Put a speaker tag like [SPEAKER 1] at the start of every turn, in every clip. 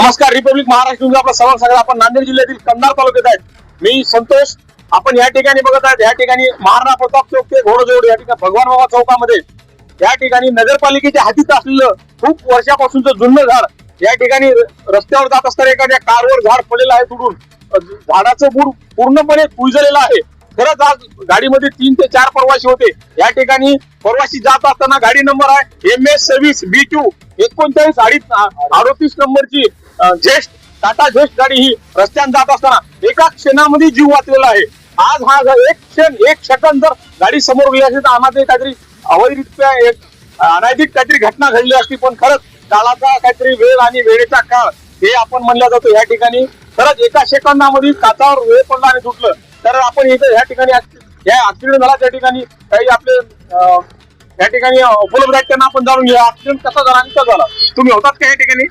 [SPEAKER 1] नमस्कार. Republic Maharashtra news आपलं सगळं आपण नांदेड जिल्ह्यातील कंधार तालुक्यात आहेत. मी संतोष. आपण या ठिकाणी बघत आहात, या ठिकाणी महाराणा प्रताप चौक ते घोडजोड या ठिकाणी भगवान बाबा चौकामध्ये या ठिकाणी नगरपालिकेच्या हातीत असलेलं खूप वर्षापासूनचं जुनं झाड या ठिकाणी रस्त्यावर जात असताना एखाद्या कारवर झाड पडलेलं आहे. तुडून झाडाचं बूड पूर्णपणे कुजलेलं आहे. खरंच आज गाडीमध्ये 3 ते 4 प्रवासी होते. या ठिकाणी प्रवासी जात असताना गाडी नंबर आहे MS 26 BQ 3938 नंबरची ज्येष्ठ टाटा ज्येष्ठ गाडी ही रस्त्याने जात असताना एका क्षणामध्ये जीव वाचलेला आहे. आज हा एक सेकंद जर गाडी समोर गेली असती तर आम्हाला काहीतरी अवैधरित्या अनैतिक काहीतरी घटना घडली असती. पण खरंच काळाचा काहीतरी वेळ आणि वेळेचा काळ हे आपण म्हणलं जातो. या ठिकाणी खरंच एका सेकंदामध्ये काचावर वेळ पडला आणि सुटलं. तर आपण इथे या ठिकाणी या ऍक्सिडेंट झाला त्या ठिकाणी काही आपले या ठिकाणी उपलब्ध आहेत त्यांना आपण जाणून घेऊया. ऍक्सिडेंट कसा झाला आणि कसा झाला. तुम्ही होतात का या ठिकाणी?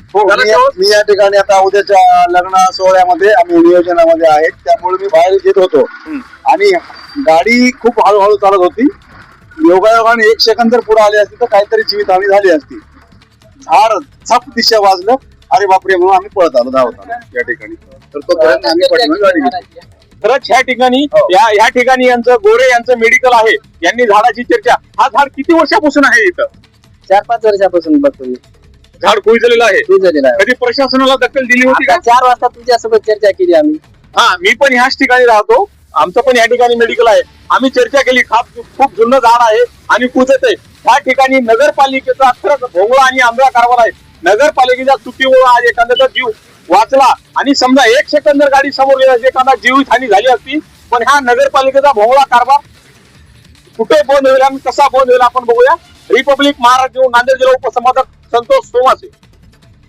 [SPEAKER 2] मी या ठिकाणी आता उद्याच्या लग्न सोहळ्यामध्ये आम्ही नियोजनामध्ये आहेत, त्यामुळे मी बाहेर येत होतो आणि गाडी खूप हळूहळू चालत होती. योगायोगाने 1 सेकंद जर पुढे आली असती तर काहीतरी जीवितहानी झाली असती. झाड झप दिशा वाजलं, अरे बापरे म्हणून आम्ही पळत आलो धावत या ठिकाणी. तर तो आम्ही पाठीमागे गाडी घेतली.
[SPEAKER 1] खरंच ह्या ठिकाणी या ठिकाणी यांचं गोरे यांचं मेडिकल आहे. यांनी झाडाची चर्चा, हा झाड किती वर्षापासून आहे इथं?
[SPEAKER 3] 4-5 वर्षापासून बघतो मी.
[SPEAKER 1] झाड कुजलेलं आहे. कधी प्रशासनाला दखल दिली होती का?
[SPEAKER 3] 4 वाजता तुझ्यासोबत चर्चा केली आम्ही.
[SPEAKER 1] मी पण ह्याच ठिकाणी राहतो. आमचं पण या ठिकाणी मेडिकल आहे. आम्ही चर्चा केली. खूप जुनं झाड आहे आणि कुजत आहे. या ठिकाणी नगरपालिकेचा अक्षरशः भोंगळा आणि आंधळा कारभार आहे. नगरपालिकेच्या चुकीमुळे आज एखाद्याचा जीव वाचला आणि समजा 1 सेकंद जर गाडी समोर गेली असती एखादा जीवितहानी झाली असती. पण हा नगरपालिकेचा भोंगळा कारभार कुठे बंद होईल आणि कसा बंद होईल आपण बघूया. रिपब्लिक महाराष्ट्र नांदेड जिल्हा उपसंपादक संतोष सोमासे.